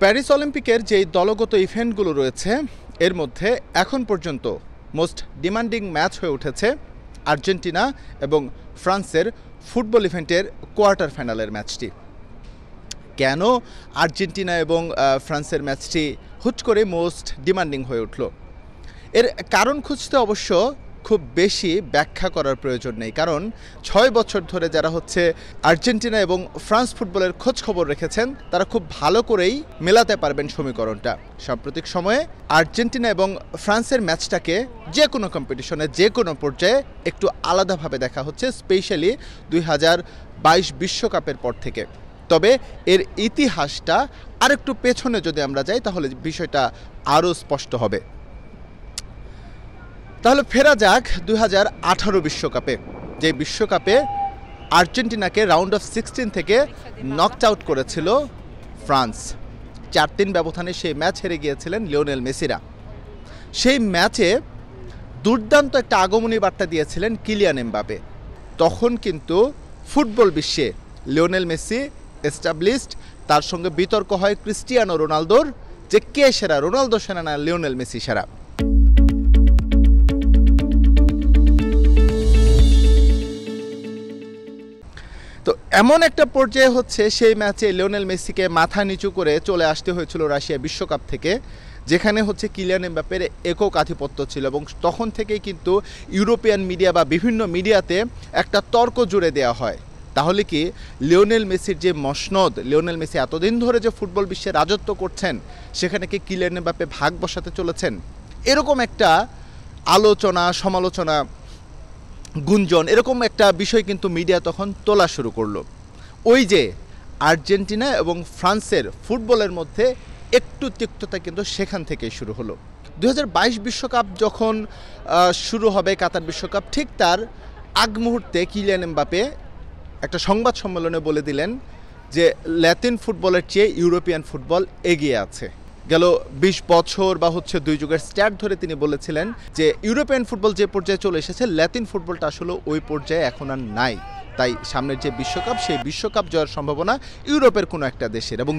Paris অলিম্পিকের যেই দলগত ইভেন্টগুলো রয়েছে এর মধ্যে এখন পর্যন্ত মোস্ট ডিমান্ডিং ম্যাচ হয়ে উঠেছে আর্জেন্টিনা এবং ফ্রান্সের ফুটবল ইভেন্টের কোয়ার্টার ফাইনালের ম্যাচটি। কেন আর্জেন্টিনা এবং ফ্রান্সের ম্যাচটি হুট করে মোস্ট ডিমান্ডিং হয়ে উঠল, এর কারণ খুঁজতে অবশ্য খুব বেশি ব্যাখ্যা করার প্রয়োজন নেই, কারণ ৬ বছর ধরে যারা আর্জেন্টিনা এবং ফ্রান্স ফুটবলের খোঁজ খবর রেখেছেন তারা খুব ভালো করেই মেলাতে পারবেন সমীকরণটা। সাম্প্রতিক সময়ে আর্জেন্টিনা এবং ফ্রান্সের ম্যাচটাকে যে কোনো কম্পিটিশনে যে কোনো পর্যায়ে একটু আলাদাভাবে দেখা হচ্ছে, স্পেশালি ২০২২ বিশ্বকাপের পর থেকে। তবে এর ইতিহাসটা আরেকটু পেছনে যদি আমরা যাই তাহলে বিষয়টা আরও স্পষ্ট হবে। তাহলে ফেরা যাক ২০১৮ বিশ্বকাপে, যে বিশ্বকাপে আর্জেন্টিনাকে রাউন্ড অফ 16 থেকে নকড আউট করেছিল ফ্রান্স। ৪-৩ ব্যবধানে সেই ম্যাচ হেরে গিয়েছিলেন লিওনেল মেসিরা। সেই ম্যাচে দুর্দান্ত একটা আগমনী বার্তা দিয়েছিলেন কিলিয়ান এমবাপে। তখন কিন্তু ফুটবল বিশ্বে লিওনেল মেসি এস্টাবলিশড, তার সঙ্গে বিতর্ক হয় ক্রিস্টিয়ানো রোনালদোর যে কে সেরা, রোনালদো সেরা না লিওনেল মেসি সেরা। তো এমন একটা পর্যায়ে সেই ম্যাচে লিওনেল মেসিকে মাথা নিচু করে চলে আসতে হয়েছিল রাশিয়া বিশ্বকাপ থেকে, যেখানে কিলিয়ান এমবাপ্পের একক আধিপত্য ছিল। এবং তখন থেকেই কিন্তু ইউরোপিয়ান মিডিয়া বা বিভিন্ন মিডিয়াতে একটা তর্ক জুড়ে দেওয়া হয়, তাহলে কি লিওনেল মেসির যে মসনদ, লিওনেল মেসি এতদিন ধরে যে ফুটবল বিশ্বে রাজত্ব করছেন সেখানে কি কিলিয়ান এমবাপ্পে ভাগ বসাতে চলেছেন? এরকম একটা আলোচনা, সমালোচনা, গুঞ্জন, এরকম একটা বিষয় কিন্তু মিডিয়া তখন তোলা শুরু করলো। ওই যে আর্জেন্টিনা এবং ফ্রান্সের ফুটবলের মধ্যে একটু তিক্ততা কিন্তু সেখান থেকেই শুরু হলো। ২০২২ বিশ্বকাপ যখন শুরু হবে, কাতার বিশ্বকাপ, ঠিক তার আগ মুহূর্তে কিলিয়ান এমবাপ্পে একটা সংবাদ সম্মেলনে বলে দিলেন যে ল্যাতিন ফুটবলের চেয়ে ইউরোপিয়ান ফুটবল এগিয়ে আছে। গেল ২০ বছর বা ২ যুগের স্ট্যাট ধরে তিনি বলেছিলেন যে ইউরোপিয়ান ফুটবল যে পর্যায়ে চলে এসেছে, ল্যাতিন ফুটবলটা আসলে ওই পর্যায়ে এখন আর নাই। তাই সামনের যে বিশ্বকাপ, সেই বিশ্বকাপ জয়ের সম্ভাবনা ইউরোপের কোনো একটা দেশের। এবং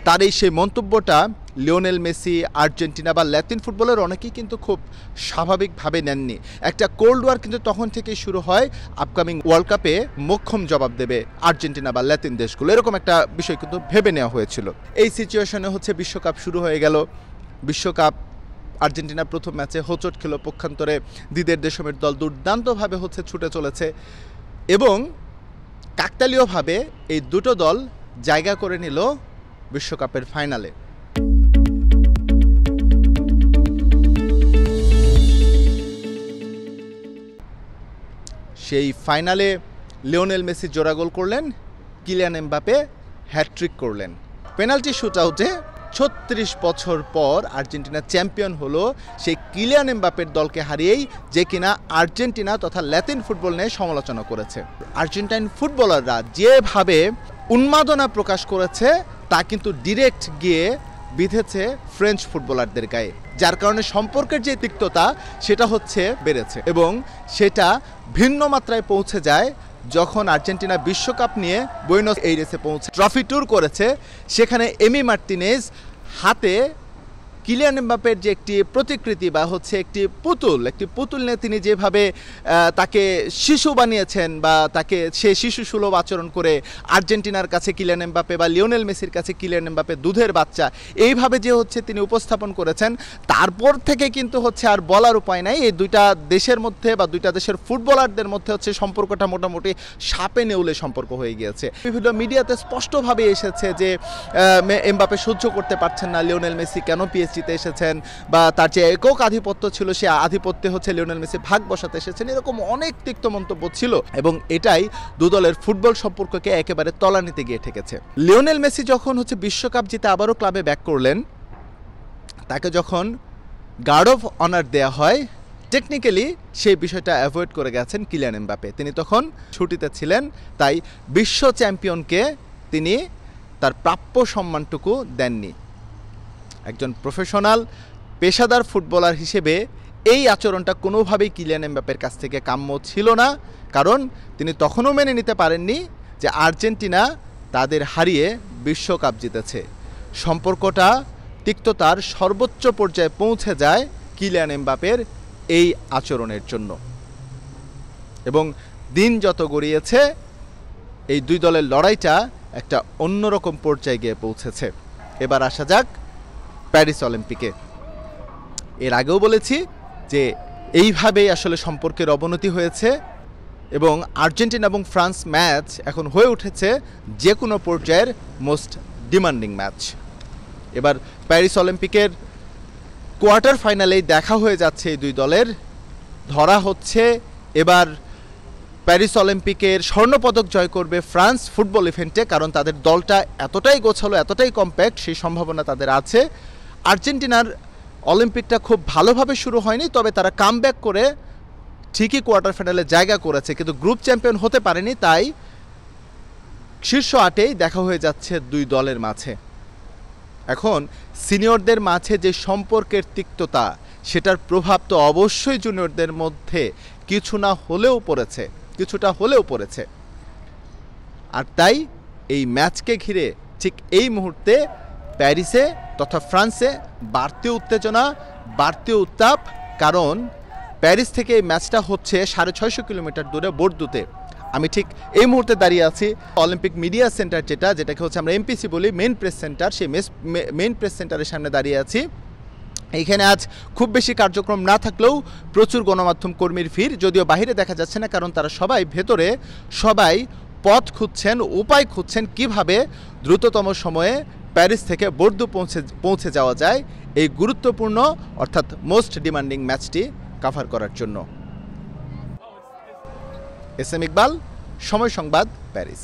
তার সেই মন্তব্যটা লিওনেল মেসি, আর্জেন্টিনা বা ল্যাতিন ফুটবলের অনেকেই কিন্তু খুব স্বাভাবিকভাবে নেননি। একটা কোল্ড ওয়ার কিন্তু তখন থেকেই শুরু হয়, আপকামিং ওয়ার্ল্ড কাপে মোক্ষম জবাব দেবে আর্জেন্টিনা বা ল্যাতিন দেশগুলো, এরকম একটা বিষয় কিন্তু ভেবে নেওয়া হয়েছিল। এই সিচুয়েশনে বিশ্বকাপ শুরু হয়ে গেল। বিশ্বকাপ আর্জেন্টিনা প্রথম ম্যাচে হোঁচট খেল, পক্ষান্তরে দিদিয়ের দেশমের দল দুর্দান্তভাবে ছুটে চলেছে এবং কাকতালীয়ভাবে এই দুটো দল জায়গা করে নিল বিশ্বকাপের ফাইনালে। সেই ফাইনালে লিওনেল মেসি জোড়া গোল করলেন, কিলিয়ান এমবাপ্পে হ্যাটট্রিক করলেন। পেনাল্টি শুট আউটে ৩৬ বছর পর আর্জেন্টিনা চ্যাম্পিয়ন হলো সেই কিলিয়ান এমবাপ্পের দলকে হারিয়েই, যে কিনা আর্জেন্টিনা তথা ল্যাতিন ফুটবল নিয়ে সমালোচনা করেছে। আর্জেন্টাইন ফুটবলাররা যেভাবে উন্মাদনা প্রকাশ করেছে তা কিন্তু ডিরেক্ট গিয়ে বিঁধেছে ফ্রেঞ্চ ফুটবলারদের গায়ে, যার কারণে সম্পর্কের যে তিক্ততা সেটা বেড়েছে এবং সেটা ভিন্ন মাত্রায় পৌঁছে যায় যখন আর্জেন্টিনা বিশ্বকাপ নিয়ে বুয়েনোস এইরেসে পৌঁছে ট্রফি ট্যুর করেছে। সেখানে এমি মার্টিনেজ হাতে কিলিয়ান এমবাপ্পের যে একটি প্রতিকৃতি বা একটি পুতুল নিয়ে তিনি যেভাবে তাকে শিশু বানিয়েছেন বা তাকে সে শিশু সুলভ আচরণ করে আর্জেন্টিনার কাছে কিলিয়ান এমবাপ্পে বা লিওনেল মেসির কাছে কিলিয়ান এমবাপ্পে দুধের বাচ্চা, এইভাবে যে তিনি উপস্থাপন করেছেন, তারপর থেকে কিন্তু আর বলার উপায় নাই। এই দুইটা দেশের মধ্যে বা দুইটা দেশের ফুটবলারদের মধ্যে সম্পর্কটা মোটামুটি সাপে নেউলে সম্পর্ক হয়ে গিয়েছে। বিভিন্ন মিডিয়াতে স্পষ্টভাবে এসেছে যে এমবাপ্পে সহ্য করতে পারছেন না লিওনেল মেসি কেন পিএসজিতে এসেছেন, বা তার যে একক আধিপত্য ছিল সে আধিপত্যে লিওনেল মেসি ভাগ বসাতে এসেছেন, এরকম অনেক তিক্ত মন্তব্য ছিল এবং এটাই দুদলের ফুটবল সম্পর্ককে একেবারে তলানিতে গিয়ে ঠেকেছে। লিওনেল মেসি যখন বিশ্বকাপ জিতে আবারও ক্লাবে ব্যাক করলেন, তাকে যখন গার্ড অফ অনার দেয়া হয়, টেকনিক্যালি সেই বিষয়টা অ্যাভয়েড করে গেছেন কিলিয়ান এমবাপ্পে। তিনি তখন ছুটিতে ছিলেন, তাই বিশ্ব চ্যাম্পিয়নকে তিনি তার প্রাপ্য সম্মানটুকু দেননি। একজন প্রফেশনাল পেশাদার ফুটবলার হিসেবে এই আচরণটা কোনোভাবেই কিলিয়ান এমবাপ্পের কাছ থেকে কাম্য ছিল না, কারণ তিনি তখনও মেনে নিতে পারেননি যে আর্জেন্টিনা তাদের হারিয়ে বিশ্বকাপ জিতেছে। সম্পর্কটা তিক্ততার সর্বোচ্চ পর্যায়ে পৌঁছে যায় কিলিয়ান এমবাপের এই আচরণের জন্য। এবং দিন যত গড়িয়েছে এই দুই দলের লড়াইটা একটা অন্যরকম পর্যায়ে গিয়ে পৌঁছেছে। এবার আসা যাক প্যারিস অলিম্পিকে। এর আগেও বলেছি যে এইভাবেই আসলে সম্পর্কের অবনতি হয়েছে এবং আর্জেন্টিনা এবং ফ্রান্স ম্যাচ এখন হয়ে উঠেছে যে কোনো পর্যায়ের মোস্ট ডিমান্ডিং ম্যাচ। এবার প্যারিস অলিম্পিকের কোয়ার্টার ফাইনালেই দেখা হয়ে যাচ্ছে এই দুই দলের। ধরা হচ্ছে এবার প্যারিস অলিম্পিকের স্বর্ণপদক জয় করবে ফ্রান্স ফুটবল ইভেন্টে, কারণ তাদের দলটা এতটাই গোছালো, এতটাই কম্প্যাক্ট, সেই সম্ভাবনা তাদের আছে। আর্জেন্টিনার অলিম্পিকটা খুব ভালোভাবে শুরু হয়নি, তবে তারা কামব্যাক করে ঠিকই কোয়ার্টার ফাইনালে জায়গা করেছে, কিন্তু গ্রুপ চ্যাম্পিয়ন হতে পারেনি। তাই শীর্ষ 8-এই দেখা হয়ে যাচ্ছে দুই দলের মাঝে। এখন সিনিয়রদের মাঝে যে সম্পর্কের তিক্ততা, সেটার প্রভাব তো অবশ্যই জুনিয়রদের মধ্যে কিছুটা হলেও পড়েছে। আর তাই এই ম্যাচকে ঘিরে ঠিক এই মুহূর্তে প্যারিসে তথা ফ্রান্সে বাড়তি উত্তেজনা, বাড়তি উত্তাপ, কারণ প্যারিস থেকে এই ম্যাচটা হচ্ছে 650 কিলোমিটার দূরে বোর্দুতে। আমি ঠিক এই মুহূর্তে দাঁড়িয়ে আছি অলিম্পিক মিডিয়া সেন্টার, যেটাকে হচ্ছে আমরা এমপিসি বলি, মেইন প্রেস সেন্টার। সেই মেইন প্রেস সেন্টারের সামনে দাঁড়িয়ে আছি। এইখানে আজ খুব বেশি কার্যক্রম না থাকলেও প্রচুর গণমাধ্যম কর্মীর ভিড়, যদিও বাইরে দেখা যাচ্ছে না, কারণ তারা সবাই ভেতরে পথ খুঁজছেন, উপায় খুঁজছেন কিভাবে দ্রুততম সময়ে প্যারিস থেকে বোর্দু পৌঁছে যাওয়া যায় এই গুরুত্বপূর্ণ অর্থাৎ মোস্ট ডিমান্ডিং ম্যাচটি কভার করার জন্য। এস এম ইকবাল, সময় সংবাদ, প্যারিস।